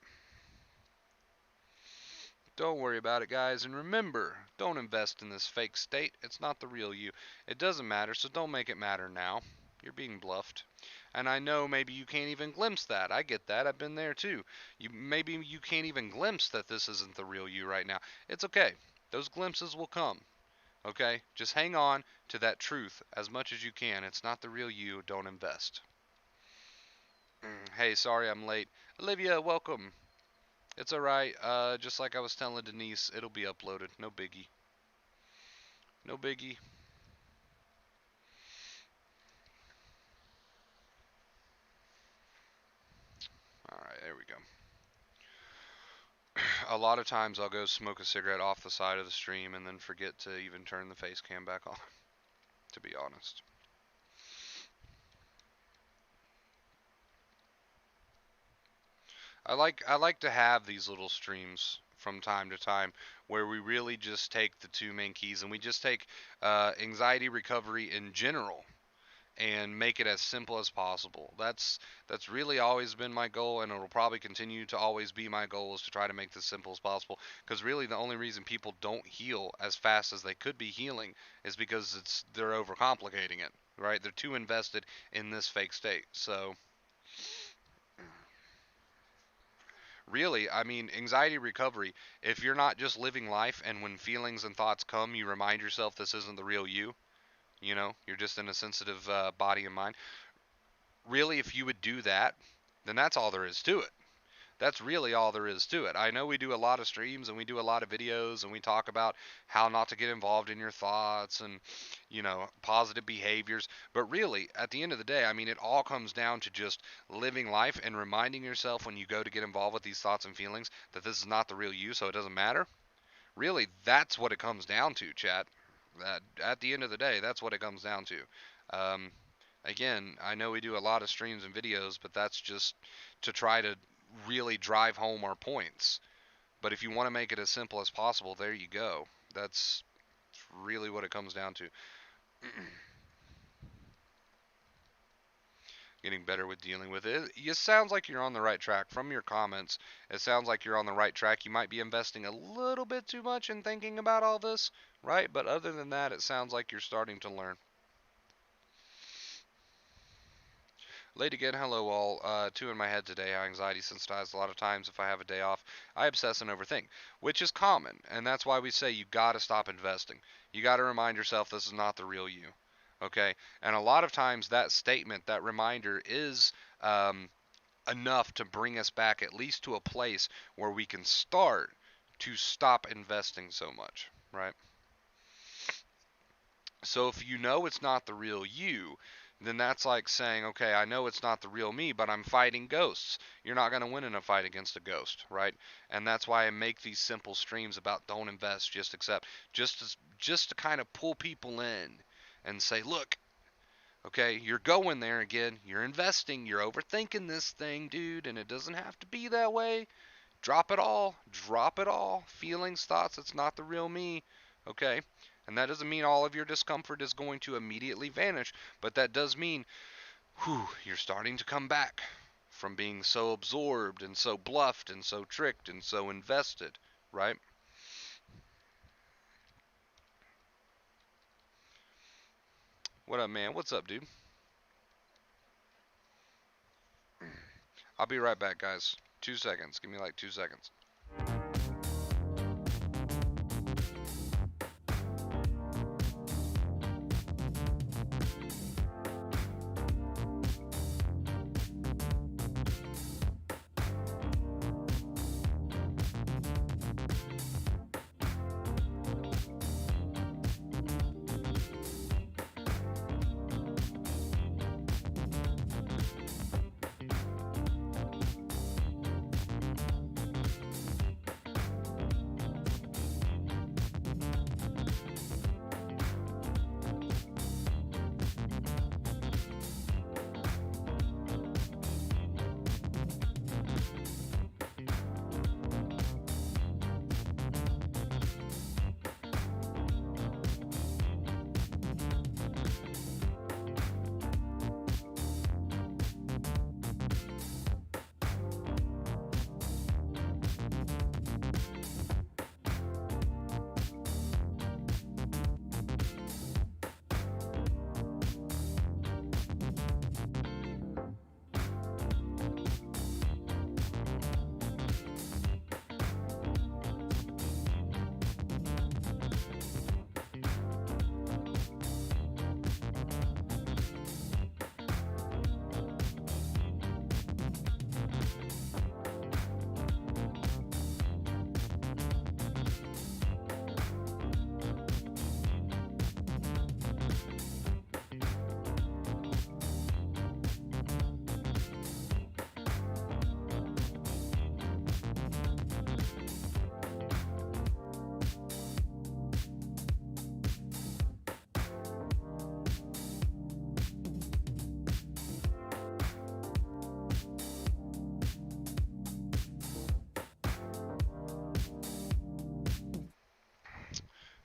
Don't worry about it, guys. And remember, don't invest in this fake state. It's not the real you. It doesn't matter, so don't make it matter now. You're being bluffed. And I know maybe you can't even glimpse that. I get that. I've been there too. Maybe you can't even glimpse that this isn't the real you right now. It's okay. Those glimpses will come. Okay? Just hang on to that truth as much as you can. It's not the real you. Don't invest. Hey, sorry I'm late. Olivia, welcome. It's alright. Just like I was telling Denise, it'll be uploaded. No biggie. No biggie. Alright, there we go. A lot of times I'll go smoke a cigarette off the side of the stream and then forget to even turn the face cam back on, to be honest. I like to have these little streams from time to time where we really just take the two main keys and we just take anxiety recovery in general and make it as simple as possible. That's really always been my goal, and it'll probably continue to always be my goal, is to try to make this simple as possible. Because really, the only reason people don't heal as fast as they could be healing is because they're overcomplicating it, right? They're too invested in this fake state. So really, I mean, anxiety recovery, if you're not just living life and when feelings and thoughts come, you remind yourself this isn't the real you, you're just in a sensitive body and mind. Really, if you would do that, then that's all there is to it. That's really all there is to it. I know we do a lot of streams and we do a lot of videos and we talk about how not to get involved in your thoughts and, positive behaviors. But really, at the end of the day, I mean, it all comes down to just living life and reminding yourself when you go to get involved with these thoughts and feelings that this is not the real you, so it doesn't matter. Really, that's what it comes down to, chat. That at the end of the day, that's what it comes down to. Um, Again, I know we do a lot of streams and videos, but that's just to try to really drive home our points. But if you want to make it as simple as possible, there you go. That's really what it comes down to. Getting better with dealing with it. It sounds like you're on the right track. From your comments, it sounds like you're on the right track. You might be investing a little bit too much in thinking about all this, right? But other than that, it sounds like you're starting to learn. Late again, hello all. Two in my head today. Anxiety sensitized. A lot of times, if I have a day off, I obsess and overthink, which is common, and that's why we say you gotta stop investing. You gotta remind yourself this is not the real you. Okay, and a lot of times that statement, that reminder, is um, enough to bring us back at least to a place where we can start to stop investing so much, right? So if you know it's not the real you, then that's like saying, okay, I know it's not the real me, but I'm fighting ghosts. You're not going to win in a fight against a ghost, right? And that's why I make these simple streams about don't invest, just accept, just to kind of pull people in and say, look, okay, you're going there again. You're investing. You're overthinking this thing, dude, and it doesn't have to be that way. Drop it all. Drop it all. Feelings, thoughts, it's not the real me. Okay? And that doesn't mean all of your discomfort is going to immediately vanish, but that does mean, whew, you're starting to come back from being so absorbed and so bluffed and so tricked and so invested, right? What up, man? What's up, dude? I'll be right back, guys. 2 seconds. Give me like 2 seconds.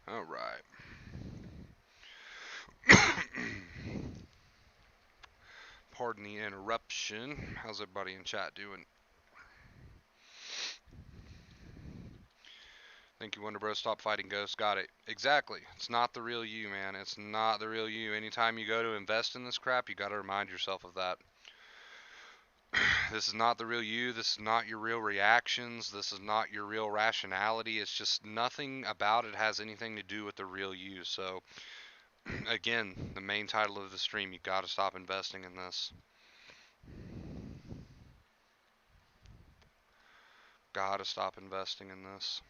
All right. Pardon the interruption. How's everybody in chat doing? Thank you, Wonder Bro. Stop fighting ghosts. Got it. Exactly. It's not the real you, man. It's not the real you. Anytime you go to invest in this crap, you got to remind yourself of that. This is not the real you. This is not your real reactions. This is not your real rationality. It's just nothing about it has anything to do with the real you. So, again, the main title of the stream, you got to stop investing in this. Got to stop investing in this.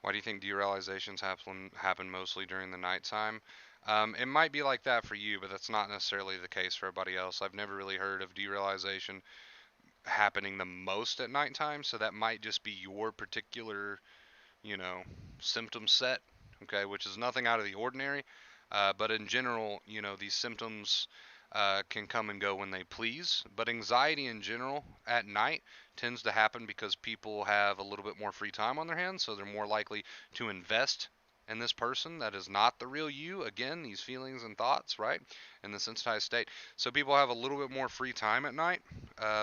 Why do you think derealizations happen mostly during the nighttime? It might be like that for you, but that's not necessarily the case for everybody else. I've never really heard of derealization happening the most at nighttime, so that might just be your particular, you know, symptom set, okay, which is nothing out of the ordinary. But in general, these symptoms can come and go when they please. But anxiety in general at night tends to happen because people have a little bit more free time on their hands, so they're more likely to invest in this person that is not the real you. Again, these feelings and thoughts, right, in the sensitized state. So people have a little bit more free time at night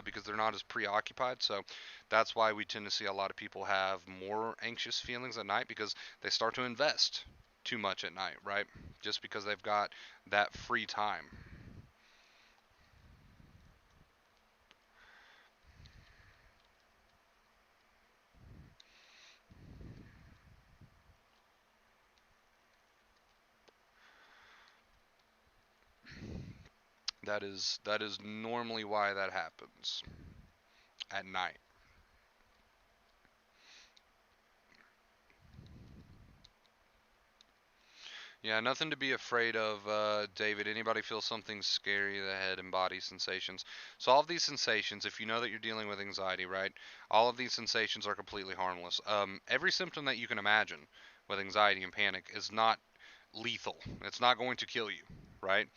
because they're not as preoccupied. So that's why we tend to see a lot of people have more anxious feelings at night because they start to invest too much at night, right? Just because they've got that free time. That is normally why that happens at night. Yeah, nothing to be afraid of, David. Anybody feel something scary, the head and body sensations. So all of these sensations, if you know that you're dealing with anxiety, right? All of these sensations are completely harmless. Every symptom that you can imagine with anxiety and panic is not lethal. It's not going to kill you, right?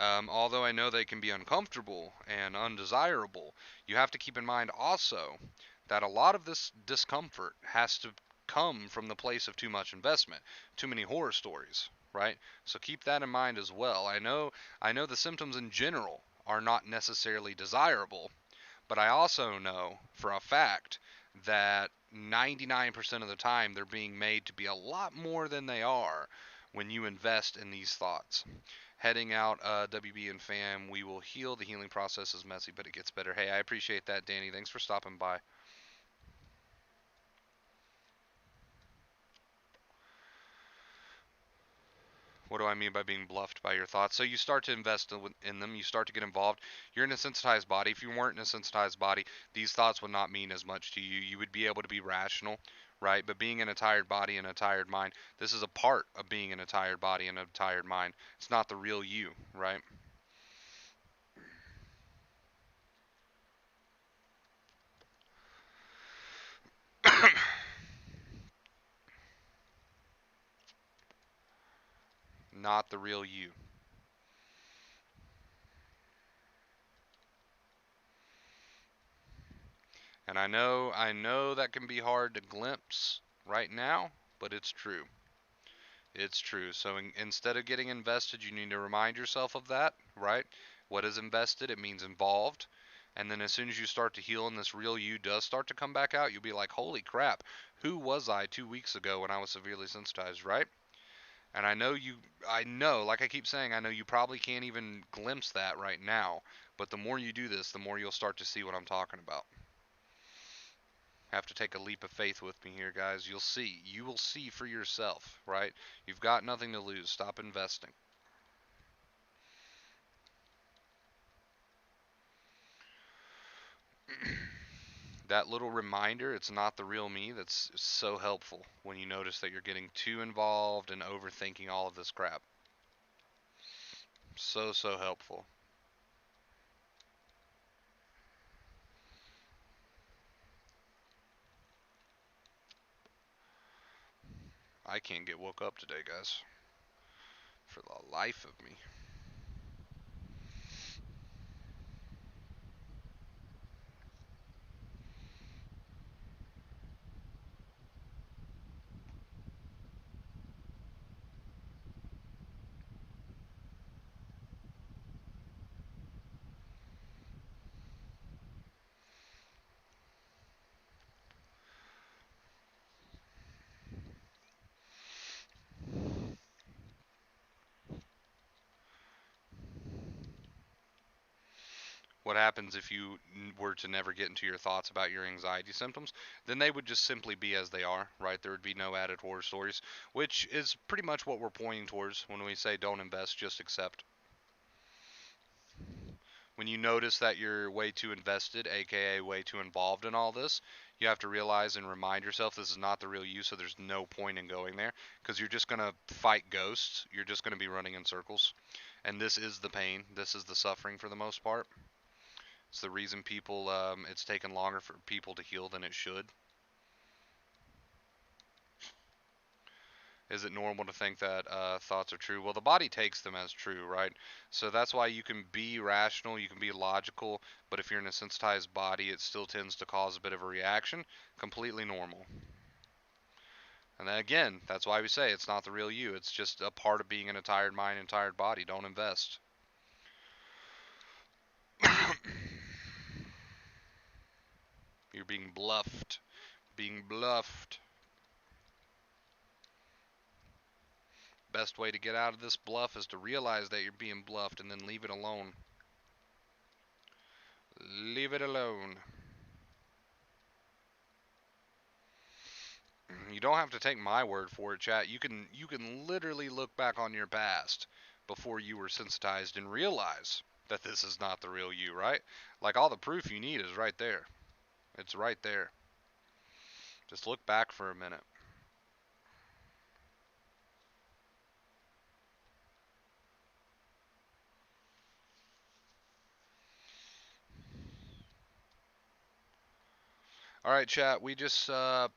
Although I know they can be uncomfortable and undesirable, you have to keep in mind also that a lot of this discomfort has to come from the place of too much investment, too many horror stories, right? So keep that in mind as well. I know the symptoms in general are not necessarily desirable, but I also know for a fact that 99% of the time they're being made to be a lot more than they are when you invest in these thoughts. Heading out, WB and fam, we will heal. The healing process is messy, but it gets better. Hey, I appreciate that, Danny. Thanks for stopping by. What do I mean by being bluffed by your thoughts? So you start to invest in them, you start to get involved. You're in a sensitized body. If you weren't in a sensitized body, these thoughts would not mean as much to you. You would be able to be rational, right? But being in a tired body and a tired mind, this is a part of being in a tired body and a tired mind. It's not the real you, right? Not the real you. And I know that can be hard to glimpse right now, but it's true. It's true. So instead of getting invested, you need to remind yourself of that, right? What is invested? It means involved. And then as soon as you start to heal and this real you does start to come back out, you'll be like, holy crap, who was I 2 weeks ago when I was severely sensitized, right? And I know, like I keep saying, I know you probably can't even glimpse that right now. But the more you do this, the more you'll start to see what I'm talking about. Have to take a leap of faith with me here, guys. You'll see. You will see for yourself, right? You've got nothing to lose. Stop investing. That little reminder, it's not the real me, that's so helpful when you notice that you're getting too involved and overthinking all of this crap. So, so helpful. I can't get woke up today, guys. For the life of me. What happens if you were to never get into your thoughts about your anxiety symptoms? Then they would just simply be as they are, right? There would be no added horror stories, which is pretty much what we're pointing towards when we say don't invest, just accept. When you notice that you're way too invested, aka way too involved in all this, you have to realize and remind yourself this is not the real you, so there's no point in going there because you're just going to fight ghosts. You're just going to be running in circles. And this is the pain, this is the suffering for the most part. It's the reason it's taken longer for people to heal than it should. Is it normal to think that thoughts are true? Well, the body takes them as true, right? So that's why you can be rational, you can be logical, but if you're in a sensitized body, it still tends to cause a bit of a reaction. Completely normal. And then again, that's why we say it's not the real you. It's just a part of being in a tired mind and tired body. Don't invest. You're being bluffed. Being bluffed. Best way to get out of this bluff is to realize that you're being bluffed and then leave it alone. Leave it alone. You don't have to take my word for it, chat. You can literally look back on your past before you were sensitized and realize. that this is not the real you, right? Like, all the proof you need is right there. It's right there. Just look back for a minute. All right, chat. We just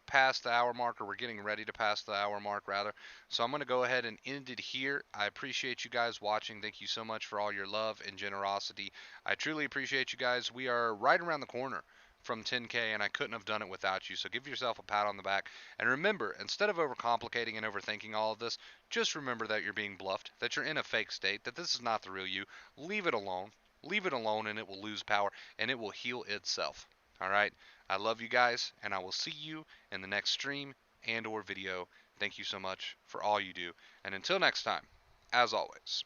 passed the hour mark, or we're getting ready to pass the hour mark, rather. So I'm going to go ahead and end it here. I appreciate you guys watching. Thank you so much for all your love and generosity. I truly appreciate you guys. We are right around the corner from 10K, and I couldn't have done it without you. So give yourself a pat on the back. And remember, instead of overcomplicating and overthinking all of this, just remember that you're being bluffed, that you're in a fake state, that this is not the real you. Leave it alone. Leave it alone, and it will lose power, and it will heal itself. All right? I love you guys, and I will see you in the next stream and or video. Thank you so much for all you do. And until next time, as always,